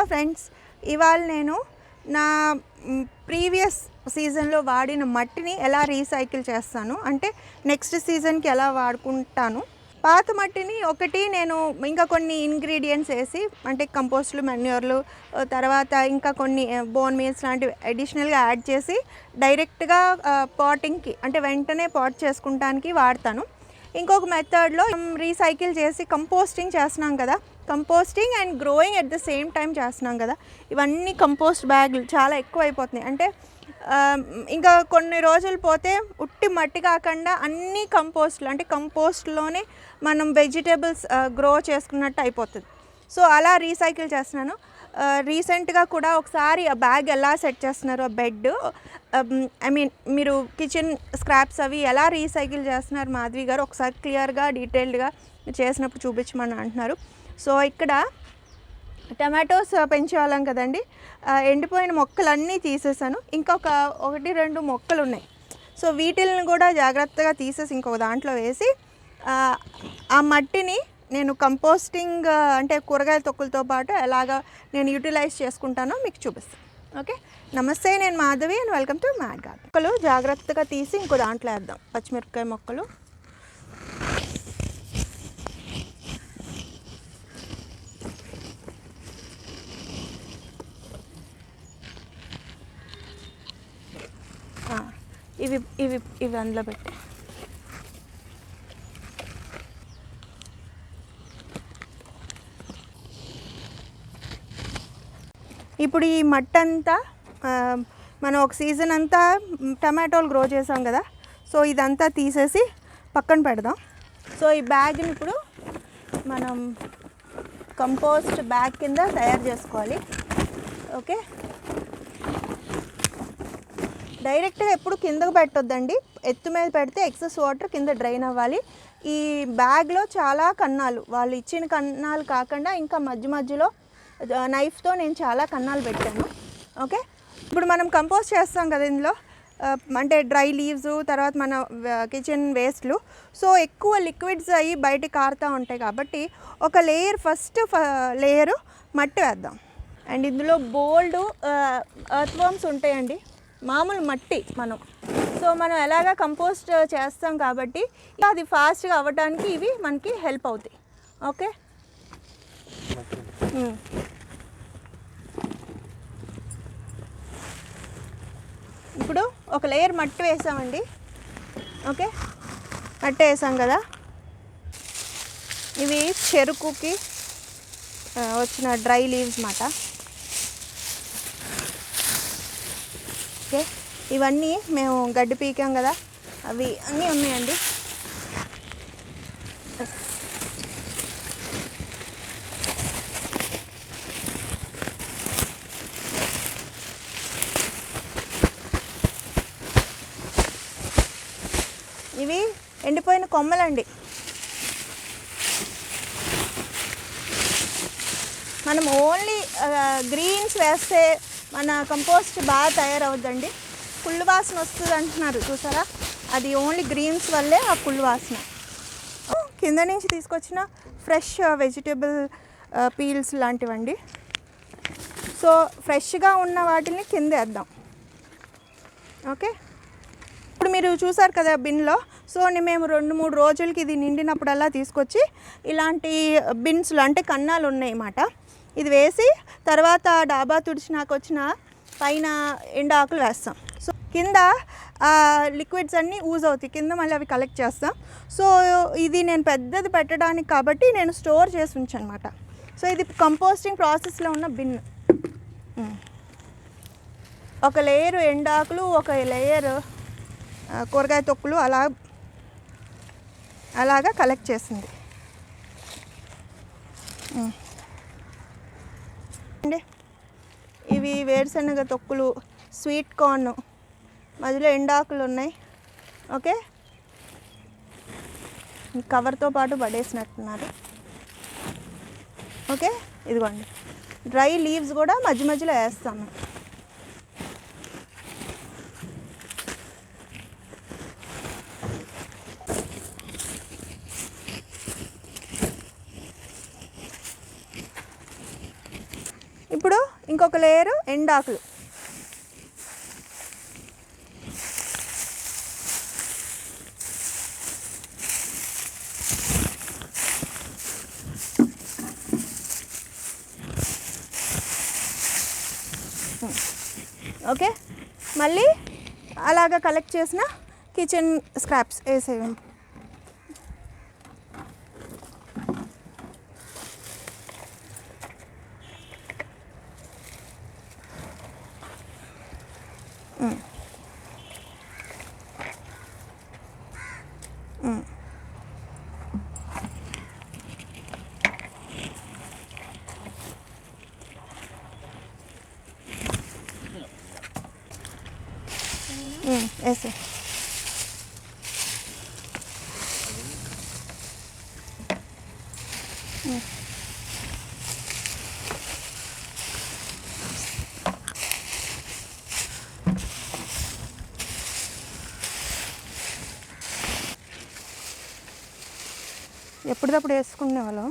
Hello friends, ఇవాళ నేను నా ప్రీవియస్ సీజన్లో వాడిన మట్టిని ఎలా రీసైకిల్ చేస్తాను అంటే నెక్స్ట్ సీజన్కి ఎలా వాడుకుంటాను. పాత మట్టిని ఒకటి నేను ఇంకా కొన్ని ఇంగ్రీడియంట్స్ వేసి అంటే కంపోస్ట్లు, మెన్యూర్లు, తర్వాత ఇంకా కొన్ని బోన్ మీల్స్ లాంటివి అడిషనల్గా యాడ్ చేసి డైరెక్ట్గా పాటింగ్కి అంటే వెంటనే పాట్ చేసుకుంటానికి వాడతాను. ఇంకొక మెథడ్లో రీసైకిల్ చేసి కంపోస్టింగ్ చేస్తున్నాం కదా, composting and growing at the same time చేస్తున్నాం కదా. ఇవన్నీ కంపోస్ట్ బ్యాగులు చాలా ఎక్కువ అయిపోతున్నాయి. అంటే ఇంకా కొన్ని రోజులు పోతే ఉట్టి మట్టి కాకుండా అన్ని కంపోస్ట్లు అంటే కంపోస్ట్లోనే మనం వెజిటేబుల్స్ గ్రో చేసుకున్నట్టు అయిపోతుంది. సో అలా రీసైకిల్ చేస్తున్నాను. రీసెంట్గా కూడా ఒకసారి ఆ బ్యాగ్ ఎలా సెట్ చేస్తున్నారు, ఆ బెడ్ మీరు కిచెన్ స్క్రాప్స్ అవి ఎలా రీసైకిల్ చేస్తున్నారు మాధవి గారు, ఒకసారి క్లియర్గా డీటెయిల్డ్గా చేసినప్పుడు చూపించమని అంటున్నారు. సో ఇక్కడ టమాటోస్ పెంచేవాళ్ళం కదండి, ఎండిపోయిన మొక్కలన్నీ తీసేసాను. ఇంకొక 1-2 మొక్కలు ఉన్నాయి. సో వీటిల్ని కూడా జాగ్రత్తగా తీసేసి ఇంకొక దాంట్లో వేసి ఆ మట్టిని నేను కంపోస్టింగ్ అంటే కూరగాయల తొక్కులతో పాటు ఎలాగా నేను యూటిలైజ్ చేసుకుంటానో మీకు చూపిస్తాను. ఓకే, నమస్తే, నేను Madhavi and welcome to mad garden. మొక్కలు జాగ్రత్తగా తీసి ఇంకో దాంట్లో వేద్దాం. పచ్చిమిరపకాయ మొక్కలు, ఇవి ఇవి ఇవి అందులో పెట్టి ఇప్పుడు ఈ మట్టి అంతా మనం ఒక సీజన్ అంతా టమాటోలు గ్రో చేసాం కదా, సో ఇదంతా తీసేసి పక్కన పెడదాం. సో ఈ బ్యాగ్ని ఇప్పుడు మనం కంపోస్ట్ బ్యాగ్ కింద తయారు చేసుకోవాలి. ఓకే, డైరెక్ట్గా ఎప్పుడు కిందకు పెట్టొద్దండి, ఎత్తు మీద పెడితే ఎక్సెస్ వాటర్ కింద డ్రైన్ అవ్వాలి. ఈ బ్యాగ్లో చాలా కన్నాలు, వాళ్ళు ఇచ్చిన కన్నాలు కాకుండా ఇంకా మధ్య మధ్యలో నైఫ్తో నేను చాలా కన్నాలు పెట్టాను. ఓకే, ఇప్పుడు మనం కంపోస్ట్ చేస్తాం కదా ఇందులో అంటే డ్రై లీవ్స్, తర్వాత మన కిచెన్ వేస్ట్లు. సో ఎక్కువ లిక్విడ్స్ అయ్యి బయటికి కారుతూ ఉంటాయి కాబట్టి ఒక లేయర్ ఫస్ట్ లేయరు మట్టి వేద్దాం. అండ్ ఇందులో బోల్డ్ ఎర్త్వర్మ్స్ ఉంటాయండి, మామూలు మట్టి సో మనం ఎలాగా కంపోస్ట్ చేస్తాం కాబట్టి అది ఫాస్ట్గా అవ్వడానికి ఇవి మనకి హెల్ప్ అవుతాయి. ఓకే, ఇప్పుడు ఒక లేయర్ మట్టి వేసామండి. ఓకే, మట్టి వేసాం కదా, ఇవి చెరుకుకి వచ్చిన డ్రై లీవ్స్ మాట. ఓకే, ఇవన్నీ మేము గడ్డి పీకాం కదా, అవి అన్నీ ఉన్నాయండి. ఇవి ఎండిపోయిన కొమ్మలండి. మనం ఓన్లీ గ్రీన్స్ వేస్తే మన కంపోస్ట్ బాగా తయారవుద్దండి. కుళ్ళు వాసన వస్తుంది అంటున్నారు చూసారా, అది ఓన్లీ గ్రీన్స్ వల్లే ఆ కుళ్ళు వాసన. కింద నుంచి తీసుకొచ్చిన ఫ్రెష్ వెజిటేబుల్ పీల్స్ లాంటివండి. సో ఫ్రెష్గా ఉన్న వాటిని కింద వేద్దాం. ఓకే, ఇప్పుడు మీరు చూసారు కదా బిన్లో. సో మేము 2-3 రోజులకి ఇది నిండినప్పుడల్లా తీసుకొచ్చి ఇలాంటి బిన్స్లో అంటే కన్నాలు ఉన్నాయి అన్నమాట, ఇది వేసి తర్వాత డాబా తుడిచినాక వచ్చిన పైన ఎండాకులు వేస్తాం. సో కింద లిక్విడ్స్ అన్నీ యూజ్ అవుతాయి, కింద మళ్ళీ అవి కలెక్ట్ చేస్తాం. సో ఇది నేను పెద్దది పెట్టడానికి కాబట్టి నేను స్టోర్ చేసి ఉంచాను అనమాట. సో ఇది కంపోస్టింగ్ ప్రాసెస్లో ఉన్న బిన్. ఒక లేయరు ఎండాకులు, ఒక లేయర్ కూరగాయ తొక్కులు అలాగా కలెక్ట్ చేసింది అండి. ఇవి వేరుశనగ తొక్కులు, స్వీట్ కార్న్, మధ్యలో ఎండాకులు ఉన్నాయి. ఓకే, కవర్తో పాటు పడేసినట్టున్నారు. ఓకే, ఇదిగోండి డ్రై లీవ్స్ కూడా మధ్య మధ్యలో వేస్తాము. ఇప్పుడు ఇప్పుడు ఇంకొక లేయరు ఎండాకులు. ఓకే, మళ్ళీ అలాగా కలెక్ట్ చేసిన కిచెన్ స్క్రాప్స్ వేసేయండి. వేసే ఎప్పటికప్పుడు వేసుకునే వాళ్ళం.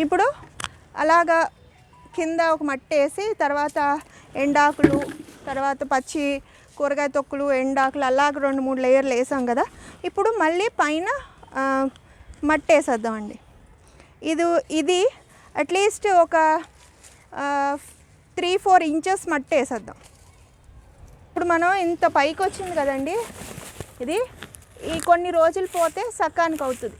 ఇప్పుడు అలాగా కింద ఒక మట్టి వేసి తర్వాత ఎండాకులు, తర్వాత పచ్చి కూరగాయ తొక్కులు, ఎండాకులు అలాగ 2-3 లేయర్లు వేసాం కదా. ఇప్పుడు మళ్ళీ పైన మట్టి వేసేద్దామండి. ఇది అట్లీస్ట్ ఒక 3-4 ఇంచెస్ మట్టి వేసేద్దాం. ఇప్పుడు మనం ఇంత పైకి వచ్చింది కదండి, ఇది ఈ కొన్ని రోజులు పోతే సకానికి అవుతుంది.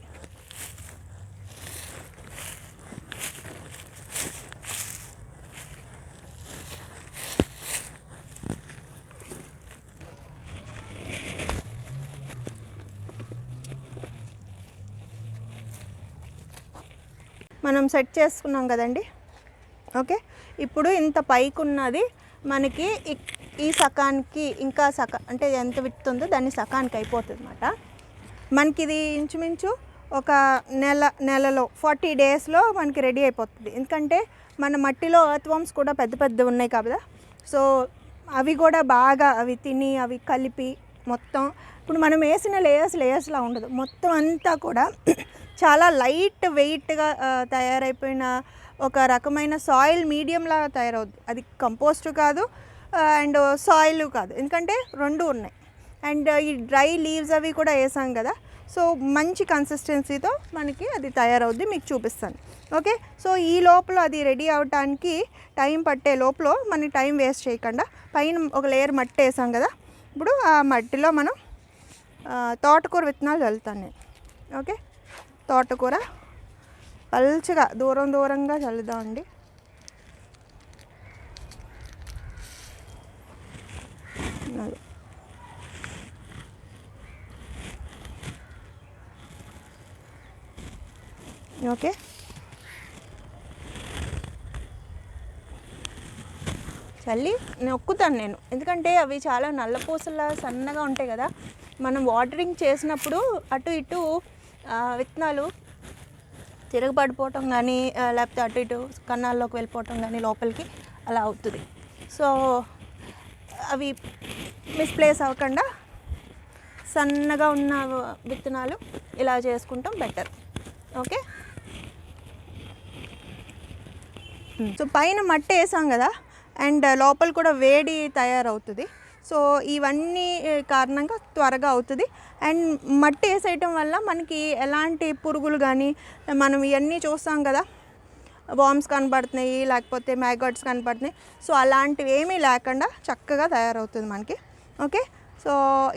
మనం సెట్ చేసుకున్నాం కదండి. ఓకే, ఇప్పుడు ఇంత పైకి ఉన్నది మనకి ఈ సకానికి ఇంకా అంటే ఎంత విత్తుందో దాన్ని సకానికి అయిపోతుంది అన్నమాట. మనకి ఇది ఇంచుమించు ఒక నెలలో 40 డేస్లో మనకి రెడీ అయిపోతుంది. ఎందుకంటే మన మట్టిలో ఎర్త్వార్మ్స్ కూడా పెద్ద పెద్ద ఉన్నాయి కదా. సో అవి కూడా బాగా అవి తిని అవి కలిపి మొత్తం ఇప్పుడు మనం వేసిన లేయర్స్లా ఉండదు, మొత్తం అంతా కూడా చాలా లైట్ వెయిట్గా తయారైపోయిన ఒక రకమైన సాయిల్ మీడియంలా తయారవుద్ది. అది కంపోస్ట్ కాదు అండ్ సాయిల్ కాదు, ఎందుకంటే 2 ఉన్నాయి. అండ్ ఈ డ్రై లీవ్స్ అవి కూడా వేసాం కదా. సో మంచి కన్సిస్టెన్సీతో మనకి అది తయారవుద్ది, మీకు చూపిస్తాను. ఓకే, సో ఈ లోపల అది రెడీ అవడానికి టైం పట్టే లోపల మనకి టైం వేస్ట్ చేయకుండా పైన ఒక లేయర్ మట్టి వేసాం కదా. ఇప్పుడు ఆ మట్టిలో మనం తోటకూర విత్తనాలు చల్లుతాను నేను. ఓకే, తోటకూర పల్చగా దూరంగా చల్లుదామండి. ఓకే, చల్లి నొక్కుతాను నేను, ఎందుకంటే అవి చాలా నల్లపూసలా సన్నగా ఉంటాయి కదా. మనం వాటరింగ్ చేసినప్పుడు అటు ఇటు విత్తనాలు తిరగబడిపోవటం కానీ లేకపోతే అటు ఇటు కన్నాల్లోకి వెళ్ళిపోవటం కానీ లోపలికి అలా అవుతుంది. సో అవి మిస్ప్లేస్ అవ్వకుండా సన్నగా ఉన్న విత్తనాలు ఇలా చేసుకుంటాం బెటర్. ఓకే, సో పైన మట్టి వేసాం కదా అండ్ లోపల కూడా వేడి తయారవుతుంది. సో ఇవన్నీ కారణంగా త్వరగా అవుతుంది. అండ్ మట్టి వేసేయటం వల్ల మనకి ఎలాంటి పురుగులు కానీ మనం ఇవన్నీ చూస్తాం కదా, వామ్స్ కనబడుతున్నాయి లేకపోతే మ్యాగట్స్ కనబడుతున్నాయి. సో అలాంటివి ఏమీ లేకుండా చక్కగా తయారవుతుంది మనకి. ఓకే, సో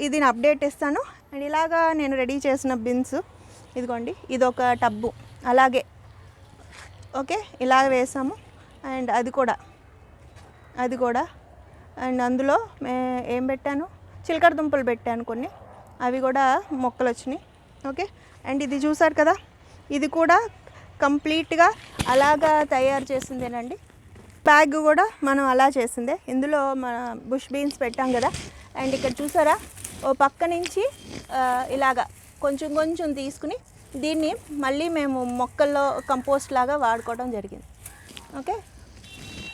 ఇది నేను అప్డేట్ ఇస్తాను. అండ్ ఇలాగా నేను రెడీ చేసిన బిన్స్ ఇదిగోండి, ఇదొక టబ్బు అలాగే. ఓకే, ఇలా వేసాము. అండ్ అది కూడా అండ్ అందులో ఏం పెట్టాను, చిలకడ దుంపలు పెట్టాను కొన్ని, అవి కూడా మొక్కలు వచ్చినాయి. ఓకే, అండ్ ఇది చూసారు కదా, ఇది కూడా కంప్లీట్గా అలాగా తయారు చేసిందేనండి. బ్యాగ్ కూడా మనం అలా చేసిందే. ఇందులో మన బుష్ బీన్స్ పెట్టాం కదా. అండ్ ఇక్కడ చూసారా, ఓ పక్క నుంచి ఇలాగా కొంచెం తీసుకుని దీన్ని మళ్ళీ మేము మొక్కల్లో కంపోస్ట్ లాగా వాడుకోవడం జరిగింది. ఓకే,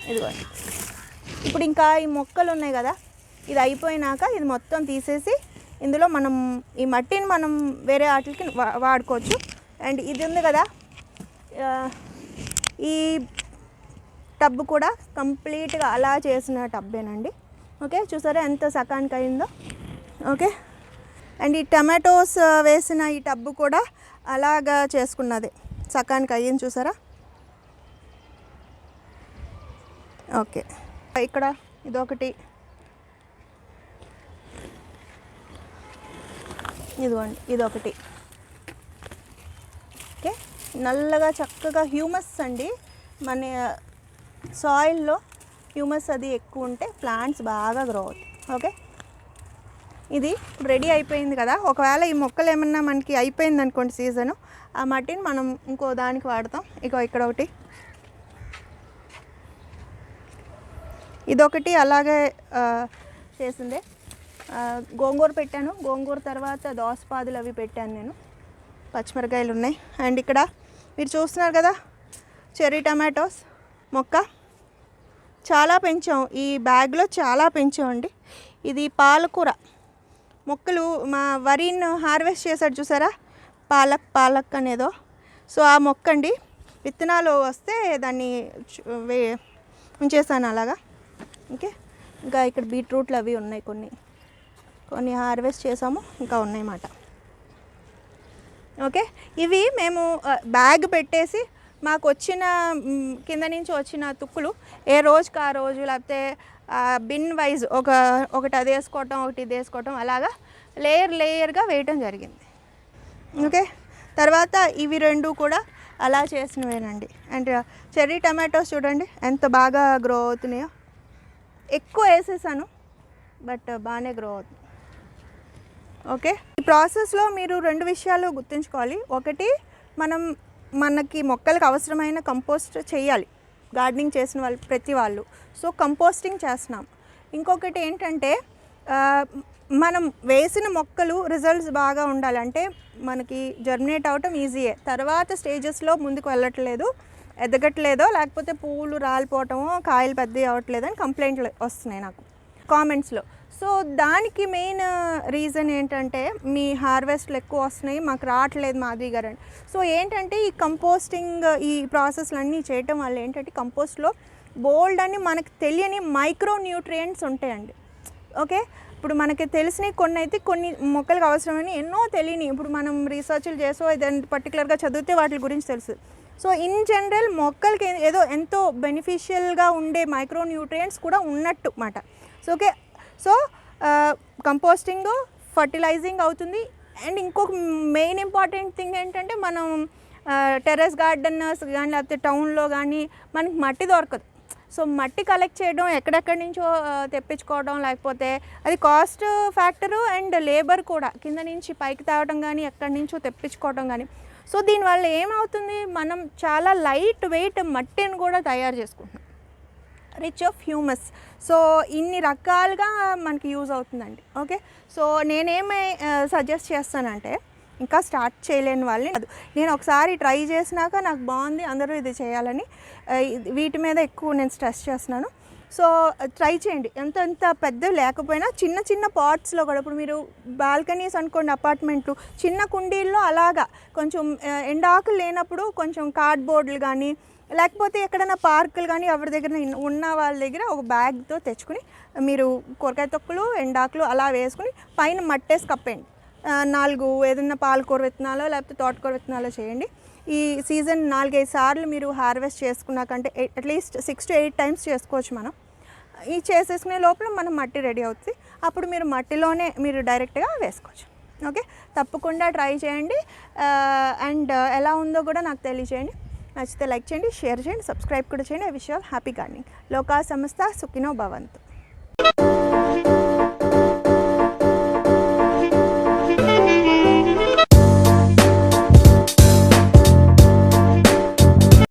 ఇదిగోండి. ఇప్పుడు ఇంకా ఈ మొక్కలు ఉన్నాయి కదా, ఇది అయిపోయినాక ఇది మొత్తం తీసేసి ఇందులో మనం ఈ మట్టిని మనం వేరే వాటికి వాడుకోవచ్చు. అండ్ ఇది ఉంది కదా, ఈ టబ్ కూడా కంప్లీట్గా అలా చేసిన టబ్బేనండి. ఓకే, చూసారా ఎంత సకానికి అయిందో. ఓకే, అండ్ ఈ టమాటోస్ వేసిన ఈ టబ్బు కూడా అలాగా చేసుకున్నది, సకానికి అయ్యింది చూసారా. ఓకే, ఇక్కడ ఇదొకటి, ఇదిగోండి ఇదొకటి. ఓకే, నల్లగా చక్కగా హ్యూమస్ అండి, మన సాయిల్లో హ్యూమస్ అది ఎక్కువ ఉంటే ప్లాంట్స్ బాగా గ్రో అవుతాయి. ఓకే, ఇది రెడీ అయిపోయింది కదా. ఒకవేళ ఈ మొక్కలు ఏమన్నా మనకి అయిపోయింది అనుకోండి సీజను, ఆ మట్టిని మనం ఇంకో దానికి వాడతాం. ఇక్కడ ఒకటి, ఇదొకటి అలాగే చేసిందే. గోంగూర పెట్టాను, గోంగూర తర్వాత దోసపాదులు అవి పెట్టాను నేను, పచ్చిమిరకాయలు ఉన్నాయి. అండ్ ఇక్కడ మీరు చూస్తున్నారు కదా చెర్రీ టమాటోస్ మొక్క చాలా పెంచాం, ఈ బ్యాగ్లో చాలా పెంచామండి. ఇది పాలకూర మొక్కలు మా వరిని హార్వెస్ట్ చేశాడు చూసారా, పాలక్ అనేదో. సో ఆ మొక్క అండి, విత్తనాలు వస్తే దాన్ని ఉంచేసాను అలాగా. ఓకే, ఇంకా ఇక్కడ బీట్రూట్లు అవి ఉన్నాయి, కొన్ని హార్వెస్ట్ చేసాము, ఇంకా ఉన్నాయన్నమాట. ఓకే, ఇవి మేము బ్యాగ్ పెట్టేసి మాకు వచ్చిన కింద నుంచి వచ్చిన తుక్కులు ఏ రోజుకి ఆ రోజు, లేకపోతే బిన్ వైజ్ ఒకటి అది వేసుకోవటం, ఒకటి ఇది వేసుకోవటం, అలాగా లేయర్గా వేయటం జరిగింది. ఓకే, తర్వాత ఇవి రెండు కూడా అలా చేసినవేనండి. అండ్ చెర్రీ టమాటోస్ చూడండి ఎంత బాగా గ్రో అవుతున్నాయో. ఎక్కువ వేసేసాను బట్ బాగానే గ్రో అవుతుంది. ఓకే, ఈ ప్రాసెస్లో మీరు రెండు విషయాలు గుర్తుంచుకోవాలి. ఒకటి, మనకి మొక్కలకు అవసరమైన కంపోస్ట్ చేయాలి, గార్డెనింగ్ చేసిన వాళ్ళు ప్రతి వాళ్ళు. సో కంపోస్టింగ్ చేస్తున్నాం. ఇంకొకటి ఏంటంటే మనం వేసిన మొక్కలు రిజల్ట్స్ బాగా ఉండాలంటే మనకి జర్మినేట్ అవటం ఈజీయే, తర్వాత స్టేజెస్లో ముందుకు వెళ్ళట్లేదు, ఎదగట్లేదో, లేకపోతే పువ్వులు రాలిపోవటమో, కాయలు పెద్దవి అవ్వట్లేదు అని కంప్లైంట్లు వస్తున్నాయి నాకు కామెంట్స్లో. సో దానికి మెయిన్ రీజన్ ఏంటంటే మీ హార్వెస్ట్లు ఎక్కువ వస్తున్నాయి, మాకు రావట్లేదు మాధవి గారు అని. సో ఏంటంటే ఈ కంపోస్టింగ్ ఈ ప్రాసెస్లు అన్నీ చేయటం వల్ల ఏంటంటే కంపోస్ట్లో బోల్డ్ అని మనకు తెలియని మైక్రో న్యూట్రియంట్స్ ఉంటాయండి. ఓకే, ఇప్పుడు మనకి తెలిసినవి కొన్ని అయితే కొన్ని మొక్కలకు అవసరమని ఎన్నో తెలియని, ఇప్పుడు మనం రీసెర్చ్లు చేసో ఏదైనా పర్టికులర్గా చదివితే వాటి గురించి తెలుసు. సో ఇన్ జనరల్ మొక్కలకి ఏదో ఎంతో బెనిఫిషియల్గా ఉండే మైక్రో న్యూట్రియంట్స్ కూడా ఉన్నట్టు మాట. So okay, so composting fertilising అవుతుంది. అండ్ ఇంకొక మెయిన్ ఇంపార్టెంట్ థింగ్ ఏంటంటే మనం టెర్రస్ గార్డెనర్స్ కానీ లేకపోతే టౌన్లో కానీ మనకి మట్టి దొరకదు. సో మట్టి కలెక్ట్ చేయడం, ఎక్కడెక్కడి నుంచో తెప్పించుకోవడం, లేకపోతే అది కాస్ట్ ఫ్యాక్టరు అండ్ లేబర్ కూడా కింద నుంచి పైకి తేవడం కానీ ఎక్కడి నుంచో తెప్పించుకోవడం కానీ. సో దీనివల్ల ఏమవుతుంది, మనం చాలా లైట్ వెయిట్ మట్టిని కూడా తయారు చేసుకుంటున్నాం, రిచ్ ఆఫ్ హ్యూమస్. సో ఇన్ని రకాలుగా మనకి యూజ్ అవుతుందండి. ఓకే, సో నేనేమై సజెస్ట్ చేస్తానంటే ఇంకా స్టార్ట్ చేయలేని వాళ్ళని నేను ఒకసారి ట్రై చేసినాక నాకు బాగుంది, అందరూ ఇది చేయాలని వీటి మీద ఎక్కువ నేను స్ట్రెస్ చేస్తున్నాను. సో ట్రై చేయండి, ఎంత పెద్దవి లేకపోయినా చిన్న చిన్న పాట్స్లో కూడా. ఇప్పుడు మీరు బాల్కనీస్ అనుకోండి, అపార్ట్మెంట్లు చిన్న కుండీల్లో అలాగా కొంచెం ఎండాకులు లేనప్పుడు కొంచెం కార్డ్బోర్డులు కానీ లేకపోతే ఎక్కడైనా పార్కులు కానీ ఎవరి దగ్గర ఉన్న వాళ్ళ దగ్గర ఒక బ్యాగ్తో తెచ్చుకుని మీరు కూరగాయ తొక్కులు, ఎండాకులు అలా వేసుకుని పైన మట్టేసి కప్పేయండి. 4 ఏదైనా పాలకూర విత్తనాలు లేకపోతే తోటకూర విత్తనాలు చేయండి. ఈ సీజన్ 4-5 సార్లు మీరు హార్వెస్ట్ చేసుకున్నాకంటే అట్లీస్ట్ 6 to 8 టైమ్స్ చేసుకోవచ్చు మనం. ఈ చేసేసుకునే లోపల మనం మట్టి రెడీ అవుతుంది, అప్పుడు మీరు మట్టిలోనే మీరు డైరెక్ట్గా వేసుకోవచ్చు. ఓకే, తప్పకుండా ట్రై చేయండి. అండ్ ఎలా ఉందో కూడా నాకు తెలియజేయండి. నచ్చితే లైక్ చేయండి, షేర్ చేయండి, సబ్స్క్రైబ్ కూడా చేయండి. I wish you all happy gardening. లోకా సమస్త సుఖినో భవంతు.